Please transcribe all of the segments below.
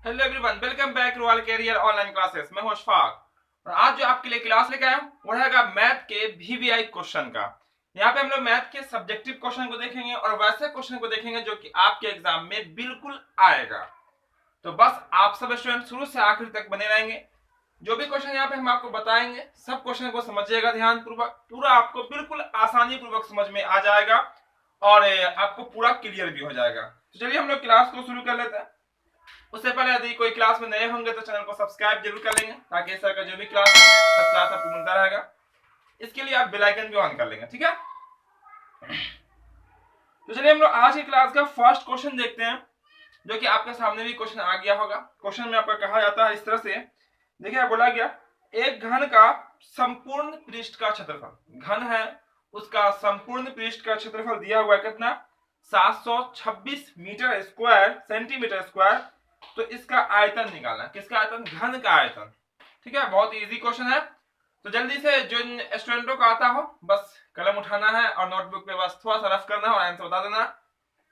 Hello everyone, welcome back Royal Career online classes. मैं हूं अशफाक और आज जो आपके लिए क्लास लेके आया हूं वो रहेगा मैथ के वीवीआई क्वेश्चन का। यहाँ पे हम लोग मैथ के सब्जेक्टिव क्वेश्चन को देखेंगे और वैसे क्वेश्चन को देखेंगे जो कि आपके एग्जाम में बिल्कुल आएगा। तो बस आप सब स्टूडेंट शुरू से आखिर तक बने रहेंगे। जो भी क्वेश्चन यहाँ पे हम आपको बताएंगे सब क्वेश्चन को समझिएगा ध्यान पूर्वक, पूरा आपको बिल्कुल आसानी पूर्वक समझ में आ जाएगा और आपको पूरा क्लियर भी हो जाएगा। तो चलिए हम लोग क्लास को शुरू कर लेते हैं। उससे पहले यदि कोई क्लास में नए होंगे तो चैनल को सब्सक्राइब जरूर कर लेंगे ताकि इस तरह का जो भी क्लास है सब क्लास आपको मिलता रहेगा। इसके लिए आप बेल आइकन भी ऑन कर लेंगे, ठीक है। तो चलिए हम लोग आज की क्लास का फर्स्ट क्वेश्चन देखते हैं जो कि आपके सामने भी क्वेश्चन आ गया होगा। क्वेश्चन में आपको कहा जाता है इस तरह से, देखिए बोला गया एक घन का संपूर्ण पृष्ठ का क्षेत्रफल, घन है उसका संपूर्ण पृष्ठ का क्षेत्रफल दिया हुआ है कितना, 726 मीटर स्क्वायर सेंटीमीटर स्क्वायर। तो इसका आयतन निकालना, किसका आयतन, घन का आयतन। ठीक है, बहुत इजी क्वेश्चन है। तो जल्दी से जिन स्टूडेंटों को आता हो बस कलम उठाना है और नोटबुक पे बस थोड़ा सा रफ करना है और आंसर बता देना।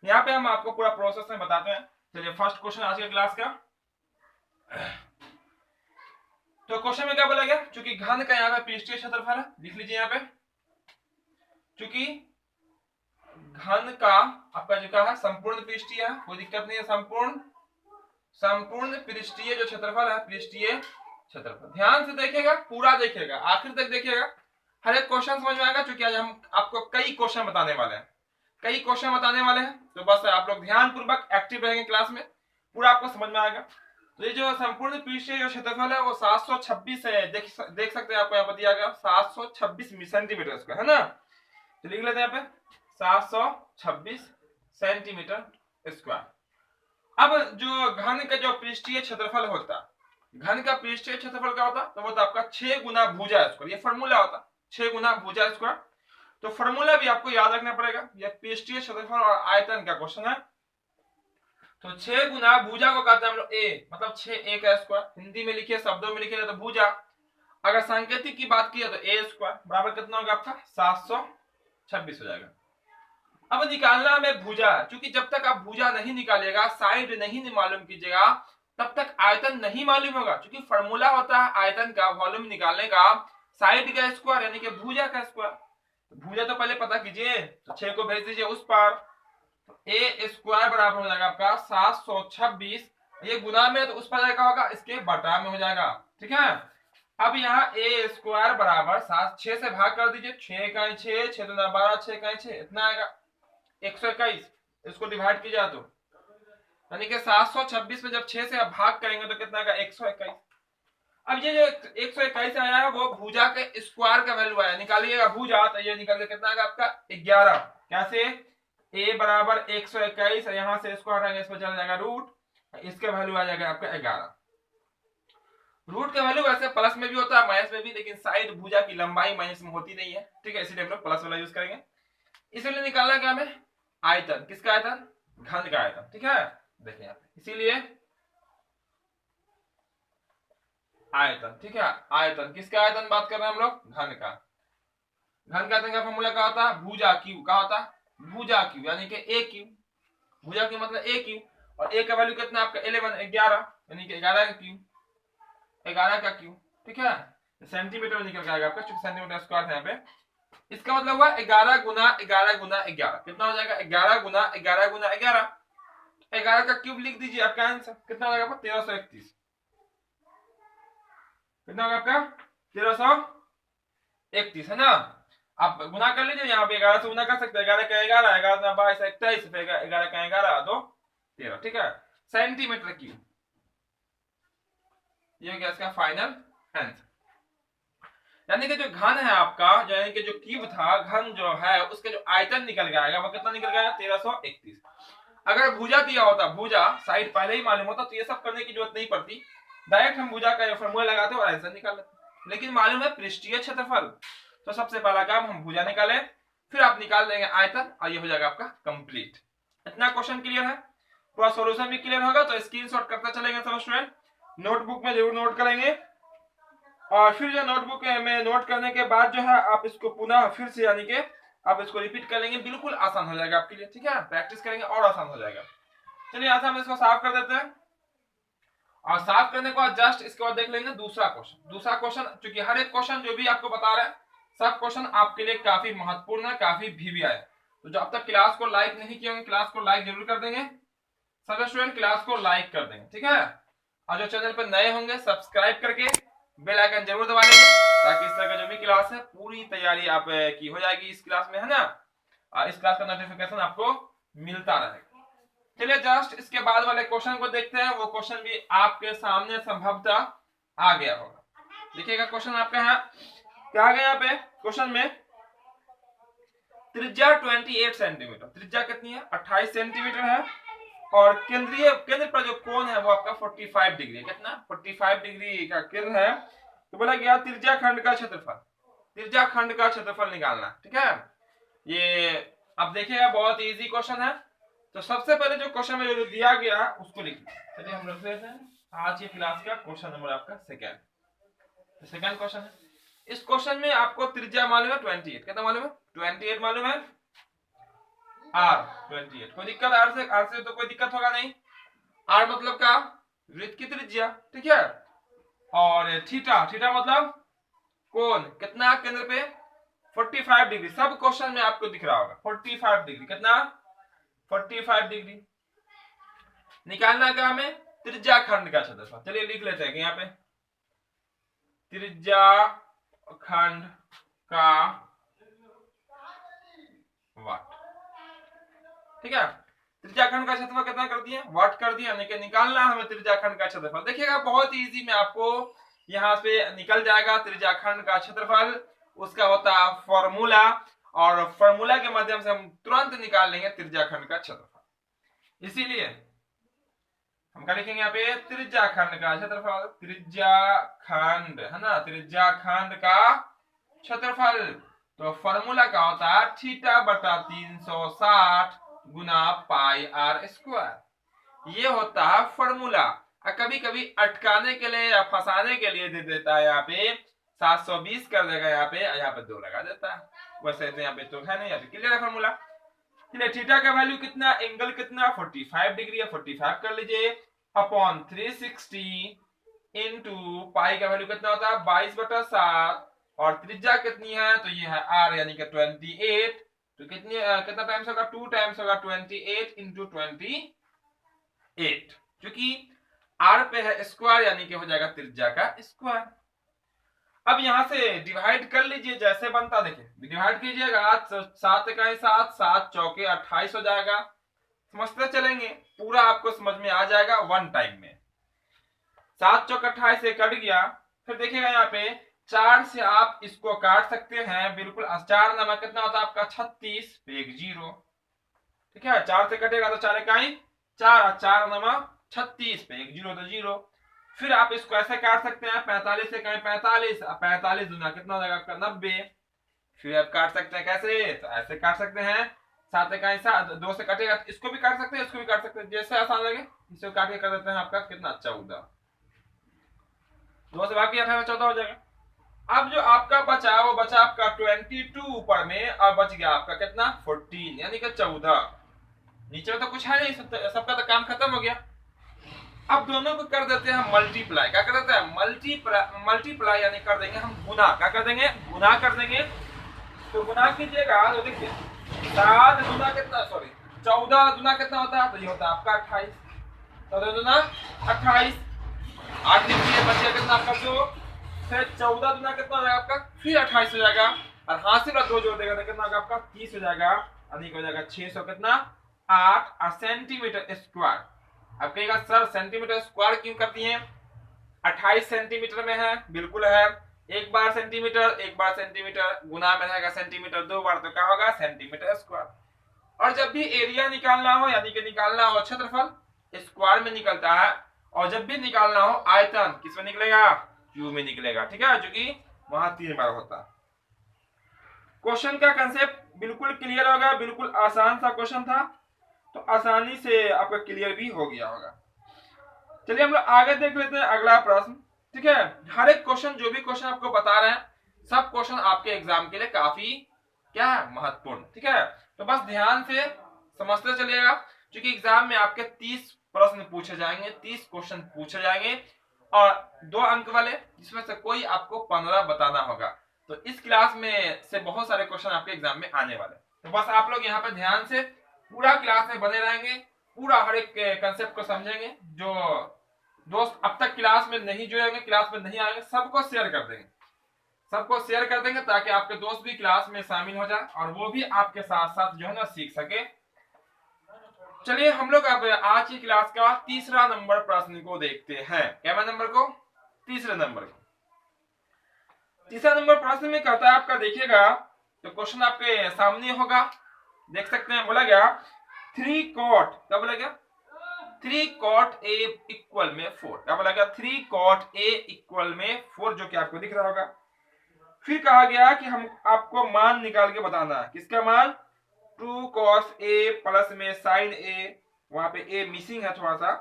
यहाँ पे हम आपको पूरा प्रोसेस में बताते हैं। चलिए फर्स्ट क्वेश्चन आज के क्लास का। तो क्वेश्चन में क्या बोला गया, चूंकि घन का यहाँ पे पृष्ठीय क्षेत्रफल है, लिख लीजिए यहाँ पे, चूंकि घन का आपका जो क्या है संपूर्ण पृष्ठीय है, कोई दिक्कत नहीं है, संपूर्ण पृष्ठीय जो क्षेत्रफल है, पृष्ठीय क्षेत्रफल। ध्यान से देखिएगा, पूरा देखिएगा, आखिर तक देखिएगा, हर एक क्वेश्चन समझ में आएगा। क्योंकि आज हम आपको कई क्वेश्चन बताने वाले हैं, तो बस आप लोग ध्यान पूर्वक एक्टिव रहेंगे क्लास में, पूरा आपको समझ में आएगा। तो ये जो संपूर्ण पृष्ठीय जो क्षेत्रफल है वो 726 है, देख सकते हैं आपको यहाँ पर दिया गया 726 सेंटीमीटर स्क्वायर है ना। तो लिख लेते हैं यहाँ पे 726 सेंटीमीटर स्क्वायर। अब जो घन का जो पृष्ठीय क्षेत्रफल होता, घन का पृष्ठीय क्षेत्रफल क्या होता, तो वो आपका 6 गुना भुजा स्क्वायर, ये फॉर्मूला होता 6 गुना भुजा स्क्वायर। तो फॉर्मूला भी आपको याद रखना पड़ेगा, ये पृष्ठीय क्षेत्रफल और आयतन का क्वेश्चन है। तो 6 गुना भुजा को कहते हैं हम लोग ए, मतलब 6 ए का स्क्वायर, हिंदी में लिखिए शब्दों में लिखिए तो भुजा। अगर सांकेतिक की बात की तो ए स्क्वायर बराबर कितना होगा आपका 726 हो जाएगा। अब निकालना हमें भुजा, क्योंकि जब तक आप भुजा नहीं निकालिएगा, साइड नहीं मालूम कीजिएगा, तब तक आयतन नहीं मालूम होगा। क्योंकि फॉर्मूला होता है आयतन का, वॉल्यूम निकालने का साइड का स्क्वायर यानी कि भुजा का स्क्वायर। भुजा तो पहले पता कीजिए, तो 6 को भेज दीजिए उस पार, ए स्क्वायर बराबर हो जाएगा आपका 726, ये गुना में तो उस पर जाएगा होगा, इसके बटा में हो जाएगा, ठीक है। अब यहाँ ए स्क्वायर बराबर 6 से भाग कर दीजिए, 6 का 6, 6 दूना 12, 6 का 6, इतना आएगा 121। इसको डिवाइड कीजिए तो यानी कि 726 में जब 6 से आप भाग करेंगे तो कितना आएगा 121। अब ये जो 121 आया है वो भुजा के स्क्वायर का वैल्यू आया, निकालिएगा भुजा तो ये निकल के कितना आएगा आपका 11। कैसे, a बराबर 121 यहां से स्क्वायर आएगा, इसमें चला जाएगा रूट, इसका वैल्यू आ जाएगा आपका 11। रूट का वैल्यू वैसे प्लस में भी होता है माइनस में भी, लेकिन साइड भुजा की लंबाई माइनस में होती नहीं है, ठीक है, इसीलिए हम लोग प्लस वाला यूज करेंगे। इसलिए निकालना क्या हमें, आयतन, किसका आयतन, घन का आयतन, ठीक है। देखिए यहाँ पे इसीलिए आयतन, ठीक है, आयतन किसका आयतन बात कर रहे हैं हम लोग, घन का। घन का आयतन का फॉर्मूला क्या होता है, भुजा क्यू का होता है, भुजा क्यू यानी कि ए क्यू, भुजा क्यू मतलब ए क्यू, और ए का वैल्यू कितना आपका 11 यानी कि 11 का क्यू, 11 का क्यू, ठीक है। सेंटीमीटर में निकल आएगा आपका, क्योंकि सेंटीमीटर स्क्वायर है यहाँ पे। इसका मतलब हुआ 11 गुना 11 गुना 11, कितना हो जाएगा 11 गुना 11 गुना 11, 11 का क्यूब लिख दीजिए, आपका आंसर कितना हो जाएगा 1331। कितना होगा आपका 1331 है ना। आप गुना कर लीजिए, यहाँ पे 11 से गुना कर सकते हैं, 11 का 11, 11 22 21, 11 का 11 2 13, ठीक है, सेंटीमीटर क्यूब। ये हो गया इसका फाइनल आंसर। यानी कि जो घन है आपका, यानी कि जो क्यूब था, घन जो है उसके जो आयतन निकल के आएगा वो कितना निकल गया 1331। अगर भुजा दिया होता, भुजा साइड पहले ही मालूम होता तो ये सब करने की जरूरत नहीं पड़ती, डायरेक्ट हम भुजा का फॉर्मूला लगाते और आंसर निकाल लेते। लेकिन मालूम है पृष्ठीय क्षेत्रफल, तो सबसे पहला काम हम भुजा निकाले, फिर आप निकाल देंगे आयतन और ये हो जाएगा आपका कंप्लीट। इतना क्वेश्चन क्लियर है, पूरा सॉल्यूशन भी क्लियर होगा तो स्क्रीनशॉट करते चलेंगे सब स्टूडेंट, नोटबुक में जरूर नोट करेंगे। और फिर जो नोटबुक में नोट करने के बाद जो है आप इसको पुनः फिर से यानी कि आप इसको रिपीट कर लेंगे, बिल्कुल आसान हो जाएगा आपके लिए, ठीक है, प्रैक्टिस करेंगे और आसान हो जाएगा। चलिए यहां से हम इसको साफ कर देते हैं। और साफ करने के बाद जस्ट इसके बाद देख लेंगे दूसरा क्वेश्चन, क्योंकि हर एक क्वेश्चन जो भी आपको बता रहा है सब क्वेश्चन आपके लिए काफी महत्वपूर्ण है, काफी वीवीआई है। तो जो अब तक क्लास को लाइक नहीं किए होंगे क्लास को लाइक जरूर कर देंगे, सब स्टूडेंट क्लास को लाइक कर देंगे, ठीक है। और जो चैनल पर नए होंगे सब्सक्राइब करके बेल आइकन जरूर दबा लेंगे, ताकि इस तरह का जो भी क्लास है पूरी तैयारी आप की हो जाएगी इस क्लास में, है ना। और इस क्लास का नोटिफिकेशन आपको मिलता रहेगा। चलिए जस्ट इसके बाद वाले क्वेश्चन को देखते हैं, वो क्वेश्चन भी आपके सामने संभवतः आ गया होगा। देखिएगा क्वेश्चन आपका है क्या आ गया यहाँ पे क्वेश्चन में, त्रिज्या 28 सेंटीमीटर, त्रिज्या कितनी है 28 सेंटीमीटर है, और केंद्र पर जो कोण है वो आपका 45 डिग्री है। कितना 45 डिग्री का केंद्र है। तो बोला गया त्रिज्या खंड का क्षेत्रफल निकालना, ठीक है। ये अब देखिएगा बहुत इजी क्वेश्चन है। तो सबसे पहले जो क्वेश्चन में जो दिया गया उसको लिखिए। चलिए हम रख लेते हैं आज की क्लास का क्वेश्चन नंबर आपका सेकंड क्वेश्चन है। इस क्वेश्चन में आपको त्रिज्या मालूम है 28, कितना मालूम है 28 मालूम है, आर 28, कोई दिक्कत आर से तो कोई दिक्कत होगा नहीं। आर मतलब का वृत्त की त्रिज्या, ठीक है। और थीटा मतलब कोण, कितना केंद्र पे 45 डिग्री, सब क्वेश्चन में आपको दिख रहा होगा 45 डिग्री, कितना 45 डिग्री। निकालना क्या हमें त्रिज्या खंड का क्षेत्रफल। चलिए लिख लेते हैं यहाँ पे त्रिज्या खंड का वाट, ठीक है। त्रिज्या खंड का क्षेत्रफल कितना कर दिए वाट कर दिया, यानी कि निकालना हमें त्रिज्या खंड का क्षेत्रफल। देखिएगा बहुत इजी में आपको यहाँ पे निकल जाएगा त्रिज्या खंड का क्षेत्रफल, उसका होता है फॉर्मूला, और फॉर्मूला के माध्यम से हम तुरंत निकाल लेंगे त्रिज्या खंड का क्षेत्रफल। इसीलिए हम क्या लिखेंगे यहाँ पे त्रिज्या खंड का क्षेत्रफल, त्रिज्या खंड है ना, त्रिज्या खंड का क्षेत्रफल। तो फॉर्मूला का होता है थीटा बटा 360 गुना पाई आर स्क्वायर, ये होता है फॉर्मूला। कभी कभी अटकाने के लिए या फंसाने के लिए दे देता है, यहाँ पे 720 कर देगा, यहाँ पे 2 लगा देता है। वैसे तो यहाँ पे तो है नहीं, यहाँ पे क्लियर है फॉर्मूला। थीटा का वैल्यू कितना, एंगल कितना 45 डिग्री है, 45 कर लीजिए अपॉन 360 इंटू पाई का वैल्यू कितना होता है 22/7, और त्रिज्या कितनी है तो ये है आर यानी कि 28। तो कितना टाइम्स होगा 2 टाइम्स होगा 28 इंटू 28, क्योंकि आर पे है स्क्वायर यानी कि हो जाएगा त्रिज्या का स्क्वायर। अब यहां से डिवाइड कर लीजिए, जैसे बनता देखिए डिवाइड कीजिएगा 7 इकाई 7, 7 चौके 28 हो जाएगा। समझते चलेंगे पूरा आपको समझ में आ जाएगा वन टाइम में। 7 चौक 28 से कट गया, फिर देखिएगा यहाँ पे 4 से आप इसको काट सकते हैं, बिल्कुल 4 नंबर कितना होता है आपका 36 पे 1 0, ठीक है। 4 से कटेगा तो 4 इकाई 4, 4 नंबर 36 पे 1 0 तो 0। फिर आप इसको ऐसे काट सकते हैं 45 से कहीं 45, 45 दूना कितना हो जाएगा आपका 90। फिर आप काट सकते हैं कैसे, तो ऐसे काट सकते हैं 7 इकाई 7, 2 से कटेगा तो इसको भी काट सकते हैं, इसको भी काट सकते हैं, जैसे आसान लगे इसको काट के कर देते हैं आपका कितना 14, 2 से बाकी 18 14 हो जाएगा। अब जो आपका बचा वो बचा आपका 22 ऊपर में, और बच गया आपका कितना 14 यानी कि 14। नीचे में तो कुछ है नहीं, सबका तो काम खत्म हो गया। अब दोनों को कर देते हैं मल्टीप्लाई, क्या कर देते हैं मल्टीप्लाई यानी कर देंगे हम गुना, क्या कर देंगे गुना कर देंगे। तो गुना कीजिएगा तो देखिए 7 गुना कितना 14 गुना कितना होता है, तो ये होता है आपका 28, 14 गुना 28, 8 लिखिए बचिए कितना आपका 2, फिर 14 गुना कितना हो जाएगा आपका फिर 28 हो जाएगा, और हाथ से 2 जोड़ देगा तो कितना होगा आपका 30 हो जाएगा, अधिक हो जाएगा 600 कितना 8 और सेंटीमीटर स्क्वायर। अब कहेगा सर सेंटीमीटर स्क्वायर क्यों कर दिए, 28 सेंटीमीटर में है, बिल्कुल है, एक बार सेंटीमीटर गुना में रहेगा सेंटीमीटर 2 बार, तो क्या होगा सेंटीमीटर स्क्वायर। और जब भी एरिया निकालना हो यानी कि निकालना हो क्षेत्रफल स्क्वायर में निकलता है, और जब भी निकालना हो आयतन किस में निकलेगा क्यू में निकलेगा, ठीक है, जो कि वहां 3 बार होता है। क्वेश्चन का कंसेप्ट बिल्कुल क्लियर हो गया, बिल्कुल आसान सा क्वेश्चन था, तो आसानी से आपका क्लियर भी हो गया होगा। चलिए हम लोग आगे देख लेते हैं अगला प्रश्न, ठीक है। हर एक क्वेश्चन जो भी क्वेश्चन आपको बता रहे हैं सब क्वेश्चन आपके एग्जाम के लिए काफी क्या है महत्वपूर्ण, ठीक है। तो बस ध्यान से समझते चलिएगा, क्योंकि एग्जाम में आपके 30 प्रश्न पूछे जाएंगे, 30 क्वेश्चन पूछे जाएंगे और 2 अंक वाले, जिसमें से कोई आपको 15 बताना होगा। तो इस क्लास में से बहुत सारे क्वेश्चन आपके एग्जाम में आने वाले। तो बस आप लोग यहाँ पे ध्यान से पूरा क्लास में बने रहेंगे, पूरा हर एक कंसेप्ट को समझेंगे। जो दोस्त अब तक क्लास में नहीं जुड़ेंगे, क्लास में नहीं आएंगे, सबको शेयर कर देंगे, सबको शेयर कर देंगे, ताकि आपके दोस्त भी क्लास में शामिल हो जाए और वो भी आपके साथ साथ जो है ना सीख सके। चलिए हम लोग अब आज की क्लास का तीसरा नंबर प्रश्न को देखते हैं। क्या नंबर को? तीसरे नंबर को। तीसरा नंबर प्रश्न में कहता है आपका, देखिएगा तो क्वेश्चन आपके सामने होगा, देख सकते हैं। बोला गया 3 cot, क्या बोला गया? 3 cot a इक्वल में 4। क्या बोला गया? 3 cot a इक्वल में 4, जो कि आपको दिख रहा होगा। फिर कहा गया कि हम आपको मान निकाल के बताना है। किसका मान? 2 cos a प्लस में sin a, वहां पे a मिसिंग है थोड़ा सा।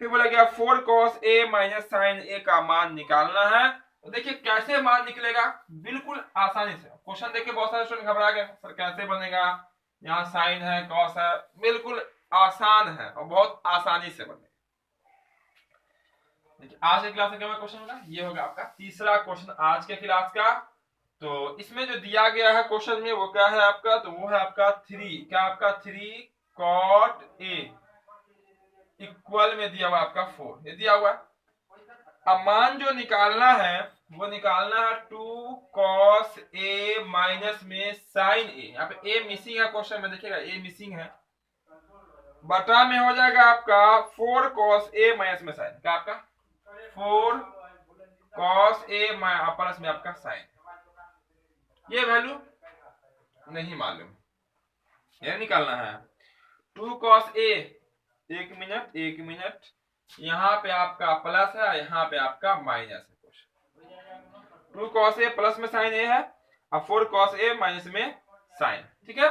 फिर बोला गया 4 cos a minus sin a का मान निकालना है। तो देखिए कैसे मान निकलेगा, बिल्कुल आसानी से। क्वेश्चन देखिए बहुत सारे स्टूडेंट घबरा गए, सर कैसे बनेगा, यहाँ साइन है कॉस है। बिल्कुल आसान है और बहुत आसानी से बनेगा। देखिए आज के क्लास में क्या क्वेश्चन होगा, ये होगा आपका तीसरा क्वेश्चन आज के क्लास का। तो इसमें जो दिया गया है क्वेश्चन में वो क्या है आपका, तो वो है आपका 3, क्या आपका 3 cot a इक्वल में दिया हुआ आपका 4, ये दिया हुआ है। अब मान जो निकालना है वो निकालना है 2 cos a माइनस में sin a। यहाँ पे a मिसिंग है क्वेश्चन में, देखिएगा a मिसिंग है। बटा में हो जाएगा आपका 4 cos a माइनस में sin, क्या आपका 4 cos a प्लस में आपका sin। ये वैल्यू नहीं मालूम, ये निकालना है 2 cos a। एक मिनट, यहाँ पे आपका प्लस है, यहाँ पे आपका माइनस है। 2 cos a प्लस में sin a है और 4 cos a माइनस में sin, ठीक है।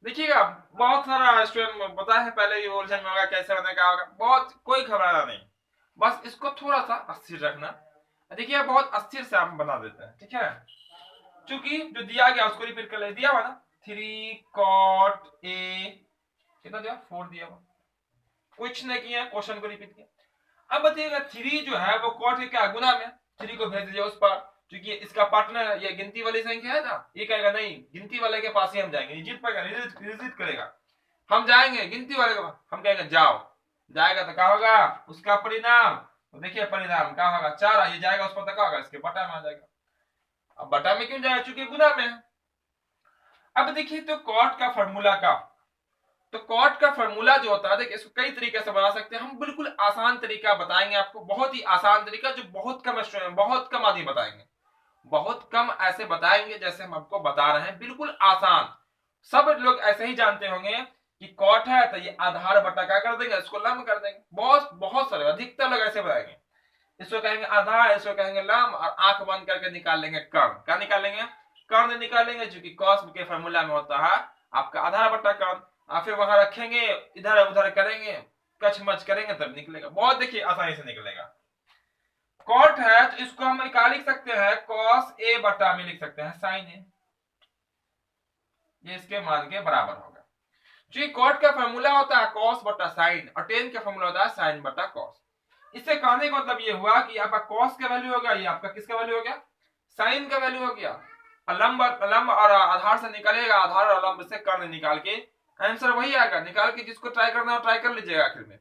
देखिएगा बहुत सारा स्टूडेंट पता है पहले ये उलझन में होगा, कैसे बनेगा, बहुत कोई घबराना नहीं, बस इसको थोड़ा सा अस्थिर रखना। देखिए बहुत अस्थिर से हम बना देते हैं, ठीक है। चूंकि जो दिया गया उसको रिपीट कर ले, दिया हुआ ना 3 cot a, कितना दिया 4 दिया हुआ, कुछ नहीं किया, क्वेश्चन को रिपीट किया। अब बताइएगा 3 जो है वो cot के क्या गुना में, 3 को भेज दीजिए उस पर, क्योंकि इसका पार्टनर ये गिनती वाली संख्या है ना। ये कहेगा नहीं गिनती वाले के पास ही हम जाएंगे, जीत पाएगा, रिजिट करेगा। हम जाएंगे गिनती वाले के पास, हम कहेंगे जाओ, जाएगा तो क्या होगा उसका परिणाम, तो देखिए परिणाम क्या होगा 4, ये जाएगा उस पर तो क्या होगा इसके बटा में आ जाएगा। अब बटा में क्यों जाएगा, चूंकि गुना में है। अब देखिए तो कॉट का फॉर्मूला का, तो कॉट का फॉर्मूला जो होता है देखिए इसको कई तरीके से बना सकते हैं हम। बिल्कुल आसान तरीका बताएंगे आपको, बहुत ही आसान तरीका, जो बहुत कम स्टूडेंट, बहुत कम आदमी बताएंगे, बहुत कम ऐसे बताएंगे जैसे हम आपको बता रहे हैं, बिल्कुल आसान। सब लोग ऐसे ही जानते होंगे कि कॉट है तो ये आधार बटा क्या कर देंगे, इसको लंब कर देंगे। बहुत सारे अधिकतर लोग ऐसे बताएंगे, इसको कहेंगे आधार, इसको कहेंगे लंब, और आंख बंद करके निकाल लेंगे कर्ण। क्या निकालेंगे? कर्ण निकालेंगे, जो कि कॉस के फॉर्मूला में होता है आपका आधार बटा कर्ण। और फिर वहां रखेंगे, इधर उधर करेंगे, कच मच करेंगे, तब निकलेगा। बहुत देखिए आसानी से निकलेगा। कॉट है तो इसको हम क्या लिख सकते हैं, कॉस ए बटा में लिख सकते हैं साइन ए, ये इसके मान के बराबर होगा। जो कॉट का फॉर्मूला होता है कॉस बटा साइन, और टेन का फॉर्मूला होता है साइन बटा कॉस। इससे कहने का मतलब ये हुआ कि आपका कॉस का वैल्यू हो गया, ये आपका किसका वैल्यू हो गया, साइन का वैल्यू हो गया। लंब और आधार से निकालेगा, आधार और लंब से कर्ण निकाल के आंसर वही आएगा। निकाल के जिसको ट्राई करना हो ट्राई कर लीजिएगा आखिर में।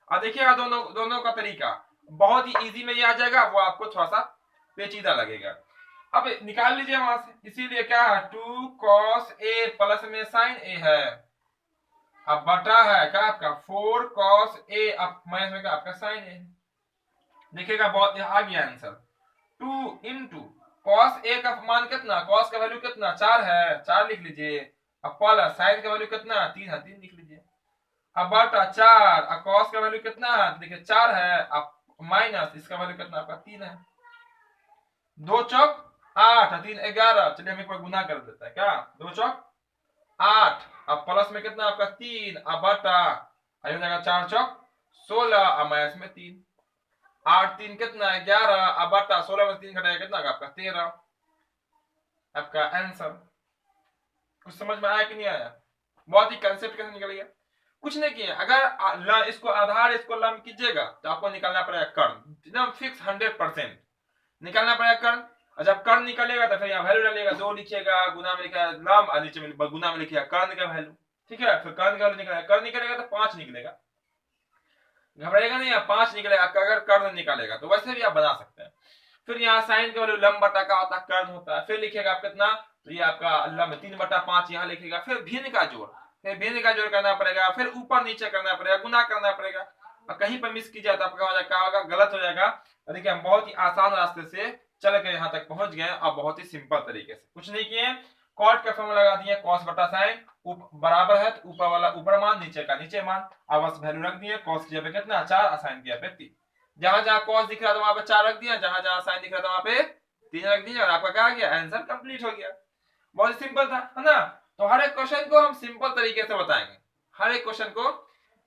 और देखिएगा दोनों का तरीका बहुत ही इजी में ये आ जाएगा, वो आपको थोड़ा सा पेचीदा लगेगा। अब निकाल लीजिए वहां से, इसीलिए क्या है 2 cos a प्लस में sin a है, अब बटा है क्या आपका 4 cos a, अब माइनस में क्या आपका sin a। देखिएगा बहुत आ गया आंसर, 2 into cos a का मान कितना, cos का वैल्यू कितना 4 है, 4 लिख लीजिए। अब प्लस sin का वैल्यू कितना 3 है, 3 लिख लीजिए। अब बटा 4, अब cos का वैल्यू कितना है, देखिए 4 है, अब माइनस इसका वैल्यू कितना आपका 3 है। 2 चौक 8, 3 11, चलिए हम एक बार गुना कर देते हैं, क्या 2 चौक 8, अब प्लस में कितना आपका 3, अब बटा हो जाएगा 4 चौक 16, अब माइनस में 3, 8 3 कितना है 11, अब बटा 16 में 3 घटाया कितना आपका 13, आपका आंसर। कुछ समझ में आया कि नहीं आया? बहुत ही कंसेप्ट कैसे निकल गया। कुछ नहीं किए। अगर इसको आधार इसको लम कीजिएगा तो आपको निकालना पड़ेगा कर्ण, एकदम फिक्स 100% निकालना पड़ेगा कर्ण। और जब कर्ण निकलेगा तो फिर यहाँ वैल्यू डालिएगा, 2 लिखिएगा, गुना में लिखा लम और नीचे में गुना में लिखिएगा कर्ण का वैल्यू। ठीक है, फिर कर्ण का वैल्यू निकलेगा, कर्ण निकलेगा तो 5 निकलेगा, घबराएगा नहीं, 5 निकलेगा अगर कर्ण निकालेगा, तो वैसे भी आप बना सकते हैं। फिर यहाँ साइन का वैल्यू लम बटा का होता है, कर्ण होता है, फिर लिखिएगा आप कितना, तो ये आपका लम 3/5 यहाँ लिखेगा। फिर भिन्न का जोड़, फिर भिन्न का जोड़ करना पड़ेगा, फिर ऊपर नीचे करना पड़ेगा, गुना करना पड़ेगा। और कहीं पर मिस कीजिए तो आपका क्या होगा, गलत हो जाएगा। देखिए हम बहुत ही आसान रास्ते से चल के यहाँ तक पहुंच गए और बहुत ही सिंपल तरीके से, कुछ नहीं किए। कॉट का फॉर्मूला लगा दिए, कॉस बटा साइन, बराबर है तो ऊपर वाला ऊपर मान, नीचे का नीचे मान, अब बस वैल्यू रख दिए। कॉस की जगह कितना 4 और साइन की जगह 3, जहां जहां कॉस दिख रहा था वहां पे 4 रख दिया, जहां जहां साइन दिख रहा था वहां पे 3 रख दिया, और आपका क्या आ गया, आंसर कंप्लीट हो गया। बहुत सिंपल था, है ना। तो हर एक क्वेश्चन को हम सिंपल तरीके से बताएंगे, हर एक क्वेश्चन को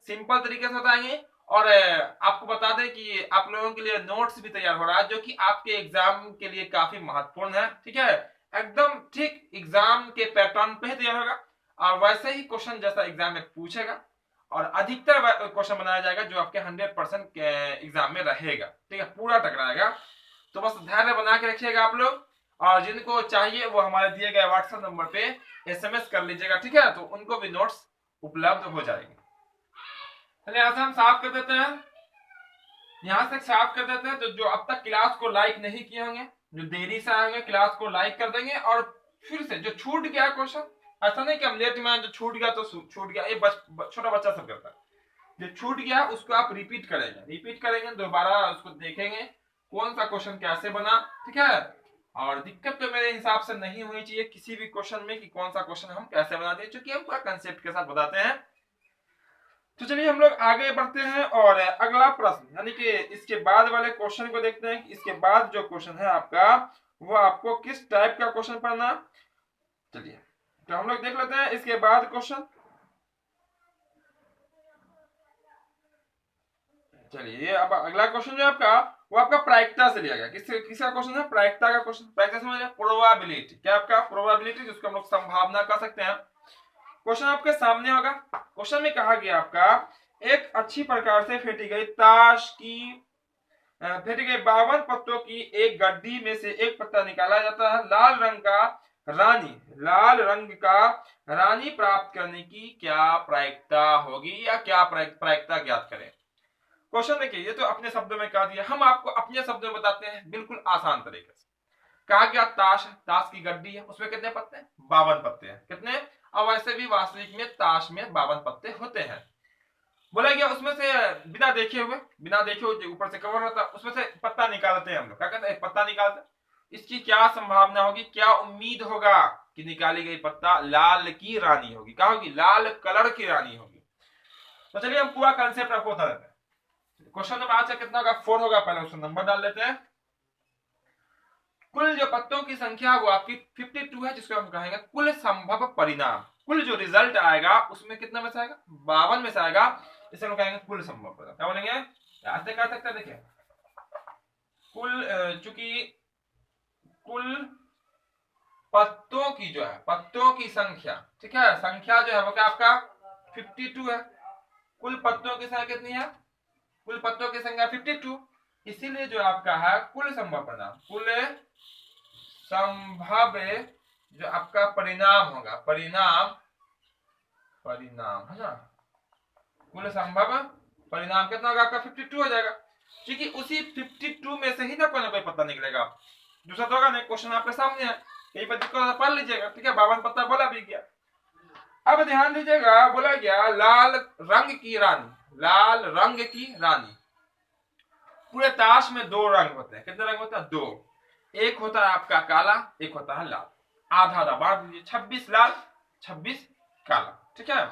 सिंपल तरीके से बताएंगे। और आपको बता दें कि आप लोगों के लिए नोट्स भी तैयार हो रहा है, जो कि आपके एग्जाम के लिए काफी महत्वपूर्ण है। ठीक है, एकदम ठीक एग्जाम के पैटर्न पे ही तैयार होगा, और वैसे ही क्वेश्चन जैसा एग्जाम में पूछेगा, और अधिकतर क्वेश्चन बनाया जाएगा जो आपके 100% एग्जाम में रहेगा। ठीक है, पूरा टकराएगा। तो बस धैर्य बना के रखिएगा आप लोग, और जिनको चाहिए वो हमारे दिए गए व्हाट्सएप नंबर पे SMS कर लीजिएगा। ठीक है, तो उनको भी नोट्स उपलब्ध हो जाएंगे। चलिए यहाँ से हम साफ कर देते हैं, यहाँ से साफ कर देते हैं। तो जो अब तक क्लास को लाइक नहीं किए होंगे, जो देरी से आएंगे, क्लास को लाइक कर देंगे। और फिर से जो छूट गया क्वेश्चन, ऐसा नहीं कि हम लेट में जो छूट गया तो छूट गया, ये छोटा बच्चा सब करता है। जो छूट गया उसको आप रिपीट करेंगे, दोबारा उसको देखेंगे कौन सा क्वेश्चन कैसे बना। ठीक है, और दिक्कत तो मेरे हिसाब से नहीं होनी चाहिए किसी भी क्वेश्चन में कि कौन सा क्वेश्चन हम कैसे बना दें, क्योंकि हम पूरा कंसेप्ट के साथ बताते हैं। तो चलिए हम लोग आगे बढ़ते हैं, और अगला प्रश्न यानी कि इसके बाद वाले क्वेश्चन को देखते हैं कि इसके बाद जो क्वेश्चन है आपका वो आपको किस टाइप का क्वेश्चन पढ़ना। चलिए तो हम लोग देख लेते हैं इसके बाद क्वेश्चन। चलिए अब अगला क्वेश्चन जो आपका वो आपका प्रायिकता से लिया गया। किसका क्वेश्चन है, प्रायिकता का क्वेश्चन। प्रायिकता समझ रहे, प्रोबेबिलिटी, क्या आपका प्रोबेबिलिटी, जिसको हम लोग संभावना कह सकते हैं। क्वेश्चन आपके सामने होगा। क्वेश्चन में कहा गया आपका एक अच्छी प्रकार से फेंटी गई ताश की फेंटी गई 52 पत्तों की एक गड्डी में से एक पत्ता निकाला जाता है। लाल रंग का रानी प्राप्त करने की क्या प्रायिकता होगी, या क्या प्रायिकता ज्ञात करें। क्वेश्चन देखिए, ये तो अपने शब्दों में कह दिया, हम आपको अपने शब्दों में बताते हैं बिल्कुल आसान तरीके से। कहा गया ताश की गड्डी है, उसमें कितने पत्ते हैं, 52 पत्ते हैं। कितने, और वैसे भी वास्तविक में ताश में 52 पत्ते होते हैं। बोला गया उसमें से बिना देखे हुए जो ऊपर से कवर होता है उसमें से पत्ता निकालते हैं हम लोग। क्या कहते हैं, पत्ता निकालते हैं। इसकी क्या संभावना होगी, क्या उम्मीद होगा कि निकाली गई पत्ता लाल की रानी होगी। क्या होगी, लाल कलर की रानी होगी। तो चलिए हम पूरा कंसेप्ट आपको बता देते हैं। क्वेश्चन नंबर आज कितना होगा, 4 होगा। पहले उसका नंबर डाल लेते हैं। कुल जो पत्तों की संख्या वो आपकी 52 है, जिसको हम कहेंगे कुल संभव परिणाम। कुल जो रिजल्ट आएगा उसमें कितना में से आएगा, 52 में से आएगा। इसे हम कहेंगे कुल संभव परिणाम। क्या बोलेंगे, ऐसे कह सकते हैं। देखिए कुल, चूंकि कुल पत्तों की जो है, पत्तों की संख्या, ठीक है, संख्या जो है वो क्या आपका 52 है। कुल पत्तों की संख्या कितनी है, कुल पत्तों की संख्या 52। इसीलिए जो आपका है कुल संभव परिणाम, कुल संभव जो आपका परिणाम होगा, परिणाम है ना, कुल संभव परिणाम कितना होगा आपका 52 हो जाएगा। क्योंकि उसी 52 में से ही ना कोई पत्ता निकलेगा, दूसरा तो होगा नहीं। क्वेश्चन आपके सामने है, कहीं पर दिक्कत पढ़ लीजिएगा। ठीक है, 52 पत्ता बोला भी गया। अब ध्यान दीजिएगा, बोला गया लाल रंग की रानी, लाल रंग की रानी। पूरे ताश में 2 रंग होते हैं। कितने रंग होते हैं, 2। एक होता है आपका काला, एक होता है लाल। आधा आधा बांट दीजिए, 26 लाल 26 काला। ठीक है,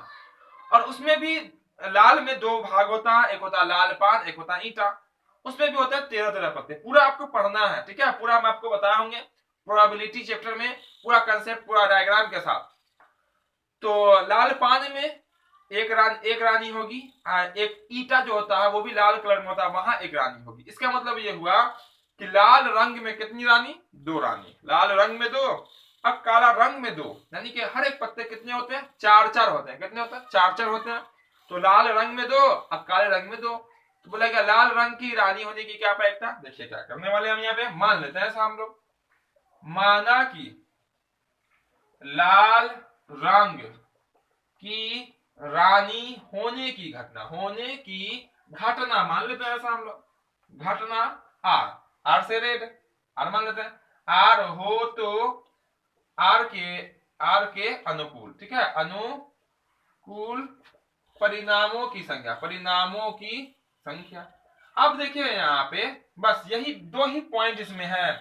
और उसमें भी लाल में 2 भाग होता है, एक होता है लाल पान, एक होता है ईंटा। उसमें भी होता है 13 पत्ते। पूरा आपको पढ़ना है। ठीक है, पूरा मैं आपको बताया होंगे प्रोबेबिलिटी चैप्टर में, पूरा कंसेप्ट पूरा डायग्राम के साथ। तो लाल पान में एक रानी होगी, एक ईटा जो होता है वो भी लाल कलर में होता है, वहां एक रानी होगी। इसका मतलब ये हुआ कि लाल रंग में कितनी रानी, 2 रानी। लाल रंग में 2 और काला रंग में 2, यानी कि हर एक पत्ते कितने होते हैं, 4-4 होते हैं। कितने होते हैं, 4-4 होते हैं। तो लाल रंग में दो और काले रंग में दो। तो बोलेगा लाल रंग की रानी होने की क्या प्रायिकता। देखिए क्या करने वाले हम यहाँ पे मान लेते हैं ऐसा हम लोग, माना कि लाल रंग की रानी होने की घटना मान लेते हैं ऐसा हम लोग, घटना आर, आर से रेड, आर मान लेते हैं, आर हो तो आर के अनुकूल, ठीक है, अनुकूल परिणामों की संख्या। अब देखिए यहाँ पे बस यही दो ही पॉइंट इसमें है,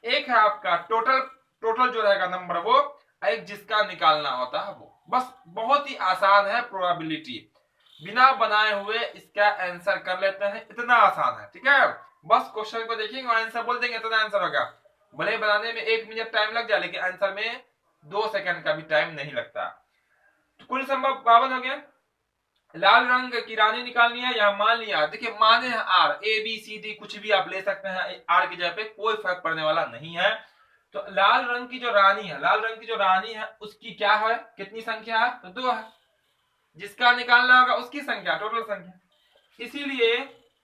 एक है आपका टोटल जो रहेगा नंबर वो, एक जिसका निकालना होता है वो। बस बहुत ही आसान है, प्रोबेबिलिटी बिना बनाए हुए इसका आंसर कर लेते हैं, इतना आसान है, ठीक है। बस क्वेश्चन को देखेंगे और आंसर बोल देंगे, इतना आंसर होगा। भले बनाने में 1 मिनट टाइम लग जाए लेकिन आंसर में 2 सेकंड का भी टाइम नहीं लगता। तो कुल संभव 52 हो गया। लाल रंग की रानी निकालनी है, या मान लिया, देखिए माने हैं R, A B C D कुछ भी आप ले सकते हैं आर की जगह पे, कोई फर्क पड़ने वाला नहीं है। तो लाल रंग की जो रानी है उसकी क्या है, कितनी संख्या है, तो 2 है। जिसका निकालना होगा उसकी संख्या, टोटल संख्या। इसीलिए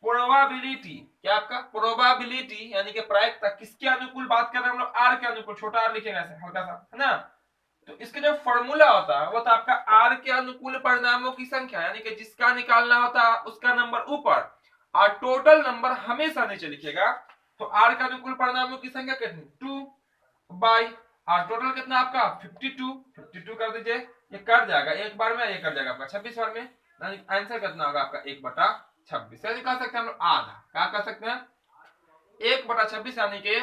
प्रोबेबिलिटी, क्या आपका प्रोबेबिलिटी यानी कि प्रायिकता किसके अनुकूल बात कर रहे हैं हम लोग, आर के अनुकूल, छोटा आर लिखेंगे ऐसे हल्का सा, है ना। तो इसका जो फॉर्मूला होता है वो तो आपका आर के अनुकूल परिणामों की संख्या, यानी कि जिसका निकालना होता है उसका नंबर ऊपर और टोटल नंबर हमेशा नीचे लिखेगा। तो आर के अनुकूल परिणामों की संख्या कितनी, 2 बाई और टोटल कितना आपका 52 कर दीजिए, ये कट जाएगा एक बार में, ये कट जाएगा आपका 26 बार में, आंसर कितना होगा आपका 1/26। यानी कह सकते हैं हम लोग आधा, क्या कर सकते हैं 1/26, यानी कि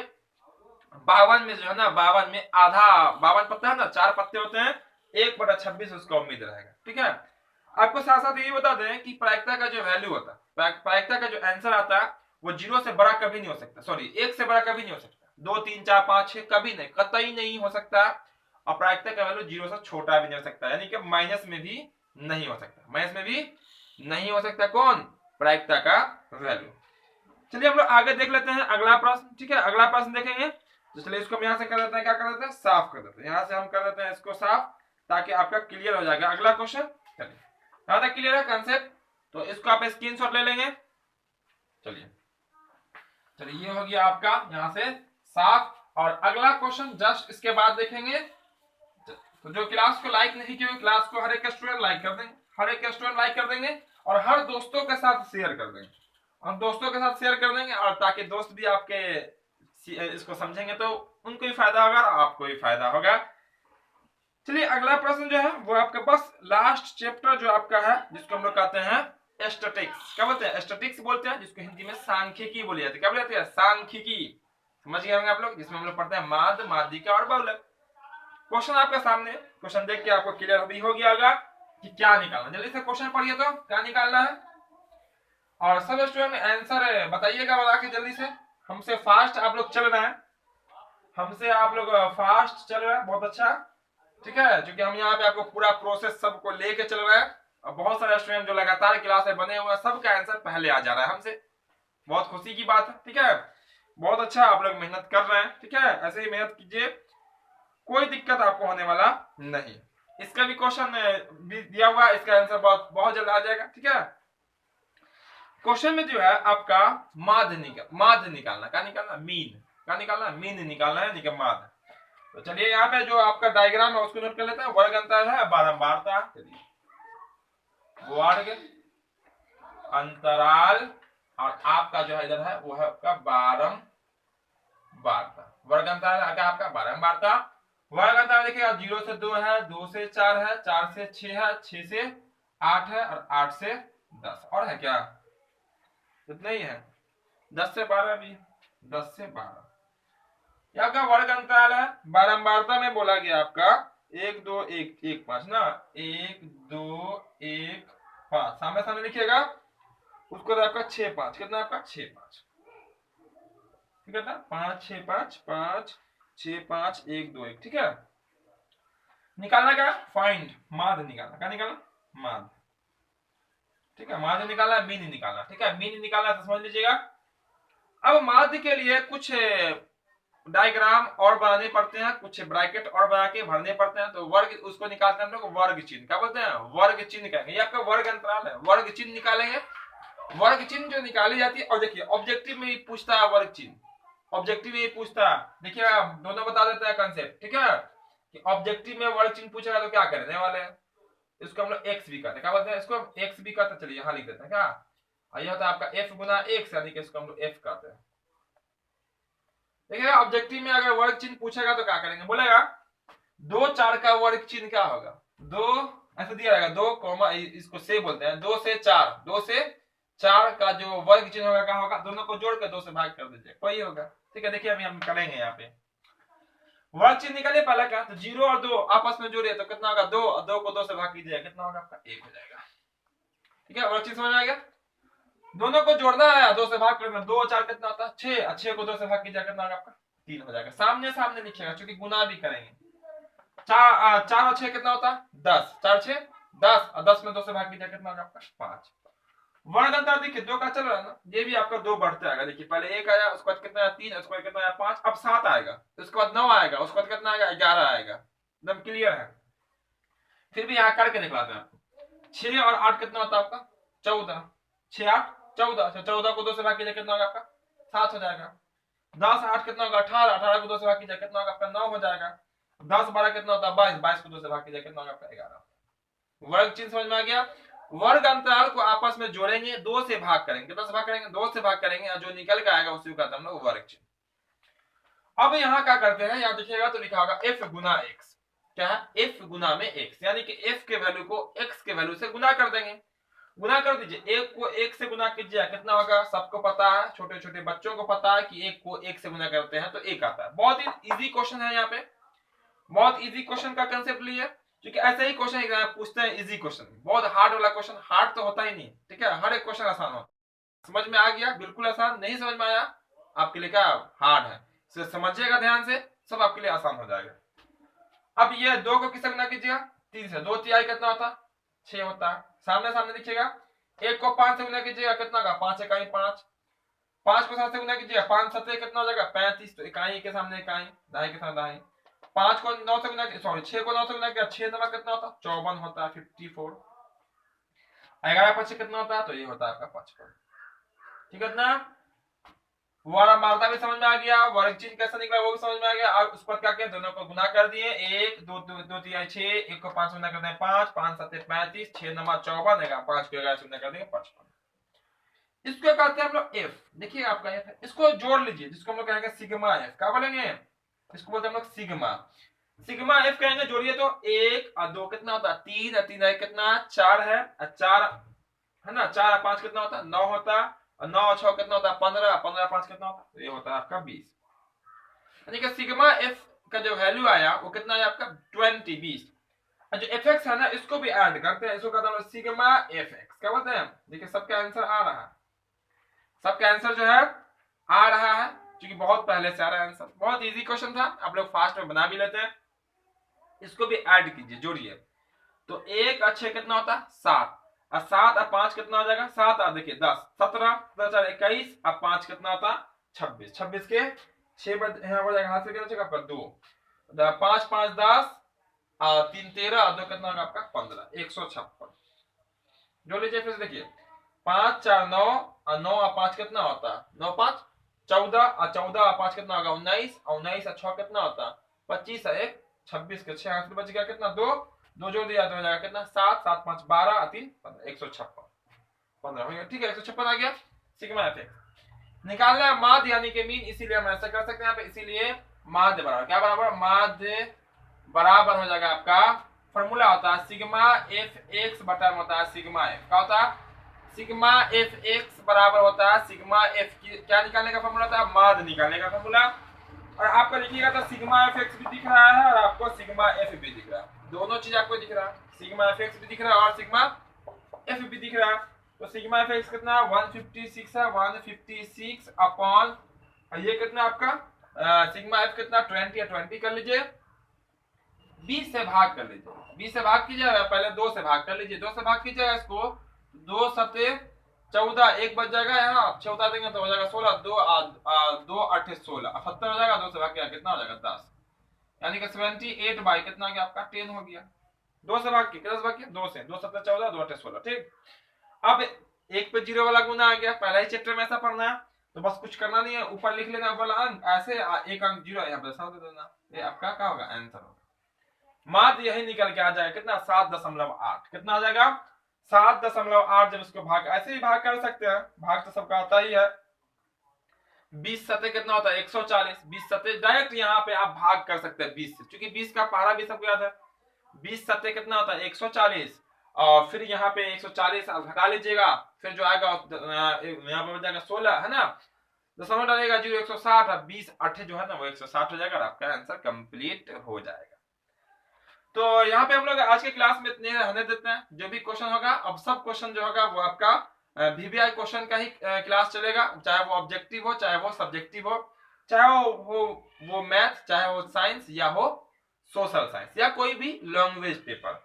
52 में जो है ना, 52 में आधा, 52 पत्ते है ना, 4 पत्ते होते हैं, 1/26 उसका उम्मीद रहेगा, ठीक है। आपको साथ साथ ये बता दें कि प्रायिकता का जो वैल्यू होता है, प्रायिकता का जो आंसर आता है वो 0 से बड़ा कभी नहीं हो सकता, सॉरी 1 से बड़ा कभी नहीं हो सकता, 2 3 4 5 6 कभी नहीं, कतई नहीं हो सकता। और प्रायिकता का वैल्यू 0 से छोटा भी नहीं हो सकता, यानी कि माइनस में भी नहीं हो सकता, माइनस में भी नहीं हो सकता कौन, प्रायिकता का वैल्यू। चलिए हम लोग आगे देख लेते हैं अगला प्रश्न, ठीक है। अगला प्रश्न देखेंगे तो चलिए इसको हम यहाँ से कर देते हैं, क्या कर देते हैं, साफ कर देते हैं, यहाँ से हम कर देते हैं इसको साफ, ताकि आपका क्लियर हो जाएगा अगला क्वेश्चन। चलिए यहाँ तक क्लियर है कंसेप्ट, तो इसको आप स्क्रीनशॉट ले लेंगे। चलिए ये हो गया आपका यहाँ से साफ, और अगला क्वेश्चन जस्ट इसके बाद देखेंगे। तो जो क्लास को लाइक नहीं किया, क्लास को हर एक स्टूडेंट लाइक कर देंगे, हर एक स्टूडेंट लाइक कर देंगे और हर दोस्तों के साथ शेयर कर देंगे, और दोस्तों के साथ शेयर कर देंगे, और ताकि दोस्त भी आपके इसको समझेंगे तो उनको भी फायदा होगा और आपको भी फायदा होगा। चलिए अगला प्रश्न जो है वो आपके बस लास्ट चैप्टर जो आपका है, जिसको हम लोग कहते हैं स्टैटिस्टिक्स, क्या बोलते हैं, स्टैटिस्टिक्स बोलते हैं, जिसको हिंदी में सांख्यिकी बोली जाती है, क्या बोलते हैं, सांख्यिकी, समझ गए होंगे आप लोग, जिसमें हम लोग पढ़ते हैं माध्य, माध्यिका और बहुलक। क्वेश्चन आपके सामने, क्वेश्चन देख के आपको क्लियर भी हो गया होगा कि क्या निकालना। जल्दी से क्वेश्चन पढ़िए तो क्या निकालना है, और सब स्टूडेंट आंसर बताइएगा, बता के जल्दी से, हमसे फास्ट आप लोग चल रहे हैं, हमसे आप लोग फास्ट चल रहे हैं, बहुत अच्छा, ठीक है, क्योंकि हम यहाँ पे आपको पूरा प्रोसेस सबको लेके चल रहे हैं, और बहुत सारे स्टूडेंट जो लगातार क्लास में बने हुए हैं सबका आंसर पहले आ जा रहा है हमसे, बहुत खुशी की बात है, ठीक है। बहुत अच्छा आप लोग मेहनत कर रहे हैं, ठीक है, ऐसे ही मेहनत कीजिए, कोई दिक्कत आपको होने वाला नहीं। इसका भी क्वेश्चन दिया हुआ है, इसका आंसर बहुत जल्द आ जाएगा, ठीक है। क्वेश्चन में जो है आपका माध्य निकालना, क्या निकालना, मीन, क्या निकालना, मीन निकालना है, निकम माध्य। तो चलिए यहाँ पे जो आपका डायग्राम है उसको नोट कर लेते हैं। वर्ग अंतर है, बारंबारता, वर्ग अंतराल, और आपका जो है इधर है वो है आपका बारंबारता। वर्ग अंतराल है आपका बारंबारता। वर्ग अंतराल देखिए 0 से 2 है, 2 से 4 है, 4 से 6 है, 6 से 8 है, और 8 से 10, और है क्या, इतना ही है, 10 से 12 भी, 10 से 12 आपका वर्ग अंतराल है। बारंबारता में बोला गया आपका 1 2 1 1 5 ना, 1 2 1 5 सामने सामने लिखिएगा, उसको तो आपका 6 5, कितना आपका 6 5, ठीक है ना, 5 6 5 5 6 5 1 2 1, ठीक है। निकालना क्या, फाइंड, माध्य निकालना, क्या निकालना, माध्य, ठीक है, माध्य निकालना, मीन निकालना, ठीक है, मीन निकालना तो समझ लीजिएगा। अब माध्य के लिए कुछ डायग्राम और बनाने पड़ते हैं, कुछ ब्रैकेट और बना के भरने पड़ते हैं, तो वर्ग उसको निकालते हैं हम लोग वर्ग चिन्ह। क्या बोलते हैं? वर्ग चिन्ह कहेंगे। ये आपका वर्ग अंतराल है, वर्ग चिन्ह निकालेंगे। वर्ग चिन्ह जो निकाली जाती है, और देखिए ऑब्जेक्टिव में भी पूछता है वर्ग चिन्ह, ऑब्जेक्टिव में पूछता है। देखिए दोनों बता देता है कंसेप्ट, ठीक है, कि ऑब्जेक्टिव में वर्ग चिन्ह पूछेगा तो क्या करने वाले हैं, इसको हम लोग एक्स भी कहते हैं। क्या बोलते हैं? इसको हम एक्स भी कहते हैं। चलिए यहाँ लिख देते हैं। क्या ये होता है आपका एफ गुना एक्स, यानी कि इसको हम लोग एफ कहते हैं। देखिएगा ऑब्जेक्टिव में अगर वर्ग चिन्ह पूछेगा तो क्या करेंगे, बोलेगा 2 4 का वर्ग चिन्ह क्या होगा, 2 ऐसे दिया रहेगा, 2 कॉमा, इसको से बोलते हैं, 2 से 4, 2 से 4 का जो वर्ग चिन्ह होगा क्या होगा, दोनों को जोड़ कर 2 से भाग कर दीजिए, वही होगा। ठीक है, देखिए अभी हम करेंगे यहाँ पे वर्ग चिन्ह निकालिए। पहला क्या, तो 0 और 2 आपस में जोड़िए तो कितना होगा, 2, और 2 को 2 से भाग कीजिए, कितना होगा आपका 1 हो जाएगा। ठीक है, वर्ग चिन्ह समझ में आ गया। दोनों को जोड़ना है, 2 से भाग करना, 2 और 4 कितना होता है 6, और 6 को 2 से भाग कीजिए, कितना होगा आपका 3 हो जाएगा। सामने सामने लिखिएगा क्योंकि गुना भी करेंगे। 4 और 6 कितना होता है 10, 4 6 10, और 10 में 2 से भाग कीजिए, कितना होगा आपका 5। वर्ग अंतर देखिए 2 का चल रहा है ना, ये भी आपका 2 बढ़ते आएगा। देखिए पहले 1 आया, उसके बाद कितना आया 3, उसके बाद कितना आया 5, अब 7 आएगा, उसके बाद 9 आएगा, उसके बाद कितना आएगा 11 आएगा। एकदम क्लियर है। फिर भी यहाँ करके दिखलाते हैं आपको। 6 और 8 कितना होता है आपका 14, 6 8 14, 14 को 2 से भाग कीजिए, कितना होगा आपका 7 हो जाएगा। 10 8 कितना होगा 18, 18 को 2 से भाग कीजिए, कितना होगा आपका 9 हो जाएगा। 10 12 कितना होता है 22, 22 को 2 से भाग कीजिए, कितना होगा आपका 11। वर्ग चिन्ह समझ में आ गया। वर्ग अंतराल को आपस में जोड़ेंगे, 2 से भाग करेंगे, कितना से भाग करेंगे 2 से भाग करेंगे, और जो निकल के आएगा उसी को कहते हैं हम लोग वर्ग चिन्ह। अब यहाँ क्या करते हैं, यहाँ देखिएगा तो लिखा होगा f गुना x, क्या है f गुना में x, यानी कि f के वैल्यू को x के वैल्यू से गुना कर देंगे। गुना कर दीजिए, 1 को 1 से गुना कीजिए, कितना होगा सबको पता है, छोटे छोटे बच्चों को पता है कि 1 को 1 से गुना करते हैं तो 1 आता है। बहुत ही इजी क्वेश्चन है, यहाँ पे बहुत इजी क्वेश्चन का कंसेप्ट लिए, क्योंकि ऐसे ही क्वेश्चन एग्जाम पूछते हैं इजी क्वेश्चन, बहुत हार्ड वाला क्वेश्चन हार्ड तो होता ही नहीं। ठीक है, हर एक क्वेश्चन आसान होता है। समझ में आ गया, बिल्कुल आसान। नहीं समझ में आया आपके लिए क्या हार्ड है, इसे समझिएगा ध्यान से, सब आपके लिए आसान हो जाएगा। अब ये 2 को किससे गुना कीजिएगा 3 से, 2 तिहाई कितना होता 6 होता है। सामने सामने लिखिएगा, 1 को 5 से गुना कीजिएगा, कितना होगा 5 इकाई 5, 5 को 7 से गुना कीजिएगा, 5 7 कितना हो जाएगा 35, तो इकाई के सामने इकाई, दहाई के सामने दहाई। 5 को 9 से गुना, सॉरी 6 को 9 से गुना किया, 6 नंबर कितना होता 54 होता है 54। 11 5 कितना होता है, तो ये होता है आपका 55। ठीक है ना, वाला मालता भी समझ में आ गया, वर्ग चिन्ह कैसे निकला वो भी समझ में आ गया। और उस पर क्या किया, दोनों को गुना कर दिए, 1 2 2 3 6, 1 को 5 गुना कर दें 5, 5 7 35, 6 नंबर 54, 5 को 11 से गुना कर देंगे 55। इसको कहते हैं हम लोग f। देखिए आपका f है, इसको जोड़ लीजिए, जिसको हम लोग कहेंगे सिग्मा f। क्या बोलेंगे, इसको बोलते हैं हम लोग सिग्मा। सिग्मा f कहेंगे, जोड़िए तो 1 और 2 कितना होता है 3, और 3 कितना 4 है, और 4 है ना, 4 और 5 कितना होता है 9 होता है, और 9 और 6 कितना होता है 15, 15 और 5 कितना होता है, तो ये होता है आपका 20। यानी कि सिग्मा f का जो वैल्यू आया वो कितना है आपका 20। और जो fx है ना, इसको भी ऐड करते हैं, इसको कहते हैं सिग्मा fx। क्या बोलते हैं, देखिए सबका आंसर आ रहा है, सबका आंसर जो है आ रहा है, क्योंकि बहुत पहले से आ रहा है आंसर। बहुत इजी क्वेश्चन था, आप लोग फास्ट में बना भी लेते हैं। इसको भी ऐड कीजिए, जोड़िए, तो 1 और 6 कितना होता है 7, और 7 और 5 कितना हो जाएगा 7 और देखिए 10, 17 4 21, और 5 कितना होता 26, 26 के 6 पर यहाँ हो जाएगा, हाथ से कितना आपका 2, 5 5 10, और 3 13, और 2 कितना होगा आपका 15, 156। जोड़ लीजिए फिर से, देखिए 5 4 9, और 9 और 5 कितना होता है 9 5 14, और 14 और 5 कितना होगा 19, और 19 और 6 कितना होता है 25, और 1 26 के 6 हाथ में बच गया कितना 2 2 जोड़ दिया तो हो जाएगा कितना 7 7 5 12, और 3 15, 156 15 हो गया। ठीक है, 156 आ गया सिग्मा एफ। निकालना है माध्य यानी कि मीन, इसीलिए हम ऐसा कर सकते हैं यहाँ पे, इसीलिए माध्य बराबर क्या बराबर, माध्य बराबर हो जाएगा आपका, फॉर्मूला होता है सिग्मा एफ एक्स बटा होता है सिग्मा एफ। क्या होता है, सिग्मा एफ एक्स बराबर होता है सिग्मा एफ की क्या निकालने का फॉर्मूला होता है, माध्य निकालने का फॉर्मूला। और आपको लिखिएगा तो सिग्मा एफ एक्स भी दिख रहा है, और आपको सिग्मा एफ भी दिख रहा है, दोनों चीज आपको दिख रहा है, सिग्मा एफ एक्स भी दिख रहा है और सिग्मा एफ भी दिख रहा है। तो सिग्मा एफ एक्स कितना 156 है, 156 अपॉन, ये कितना आपका सिग्मा एफ कितना 20 या 20 कर लीजिए, 20 से भाग कर लीजिए, 20 से भाग कीजिए, पहले 2 से भाग कर लीजिए, 2 से भाग कीजिएगा इसको, 2 7 14 एक बच जाएगा यहाँ, 6 उतार देंगे तो हो जाएगा 16, 2 8 16, 78 हो जाएगा, 2 से भाग गया कितना हो जाएगा 10, यानी कि 78 बाई कितना हो गया आपका 10 हो गया। 2 से भाग के, कितना से भाग के 2 से, 2 7 14, 2 8 16, ठीक। अब एक पे जीरो वाला गुना आ गया, पहला ही चैप्टर में ऐसा पढ़ना है, तो बस कुछ करना नहीं है, ऊपर लिख लेना वाला अंक ऐसे, एक अंक जीरो यहाँ पे दे देना, ये आपका क्या होगा आंसर होगा। मात्र यही निकल के आ जाएगा कितना 7.8, कितना आ जाएगा 7.8। जब इसको भाग ऐसे ही भाग कर सकते हैं, भाग तो सबका आता ही है। 20 सतह कितना होता है 140, 20 सतह डायरेक्ट यहाँ पे आप भाग कर सकते हैं 20 से, क्योंकि 20 का पहाड़ा भी सबको याद है। 20 सतह कितना होता है 140, और फिर यहाँ पे 140 आप घटा लीजिएगा, फिर जो आएगा यहाँ पे हो जाएगा 16 है ना, दशमलव डालेगा 0 160, और 20 8 जो है ना वो 160 हो जाएगा, आपका आंसर कंप्लीट हो जाएगा। तो यहाँ पे हम लोग आज के क्लास में इतने रहने देते हैं, जो भी क्वेश्चन होगा अब सब क्वेश्चन जो होगा वो आपका वीवीआई क्वेश्चन का ही क्लास चलेगा, चाहे वो ऑब्जेक्टिव हो, चाहे वो सब्जेक्टिव हो, चाहे वो मैथ, चाहे वो साइंस, या हो सोशल साइंस, या कोई भी लैंग्वेज पेपर।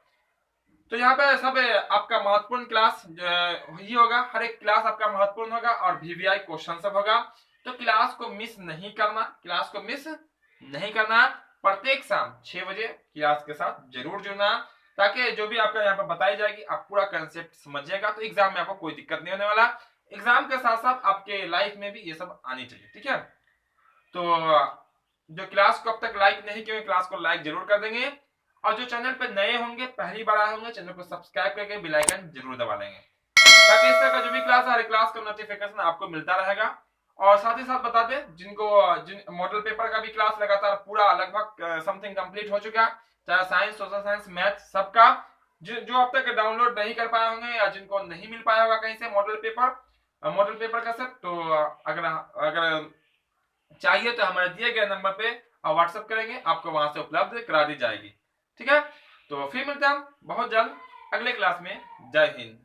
तो यहाँ पे सब आपका महत्वपूर्ण क्लास ही होगा, हर एक क्लास आपका महत्वपूर्ण होगा, और वीवीआई क्वेश्चन सब होगा। तो क्लास को मिस नहीं करना, क्लास को मिस नहीं करना, प्रत्येक शाम 6 बजे क्लास के साथ जरूर जुड़ना, ताकि जो भी आपका यहाँ पर बताई जाएगी आप पूरा कंसेप्ट समझिएगा, तो एग्जाम में आपको कोई दिक्कत नहीं होने वाला। एग्जाम के साथ साथ आपके लाइफ में भी ये सब आनी चाहिए, ठीक है। तो जो क्लास को अब तक लाइक नहीं किए, क्लास को लाइक जरूर कर देंगे, और जो चैनल पे नए होंगे, पहली बार आए होंगे, चैनल को सब्सक्राइब करके बेल आइकन जरूर दबा लेंगे, ताकि इस तरह का जो भी क्लास है हर क्लास का नोटिफिकेशन आपको मिलता रहेगा। और साथ ही साथ बता दें जिन मॉडल पेपर का भी क्लास लगातार पूरा लगभग समथिंग कंप्लीट हो चुका है, चाहे साइंस, सोशल साइंस, मैथ, सबका जो अब तक डाउनलोड नहीं कर पाए होंगे, या जिनको नहीं मिल पाया होगा कहीं से मॉडल पेपर का सब, तो अगर चाहिए तो हमारे दिए गए नंबर पे व्हाट्सएप करेंगे, आपको वहां से उपलब्ध करा दी जाएगी, ठीक है। तो फिर मिलते हैं हम बहुत जल्द अगले क्लास में। जय हिंद।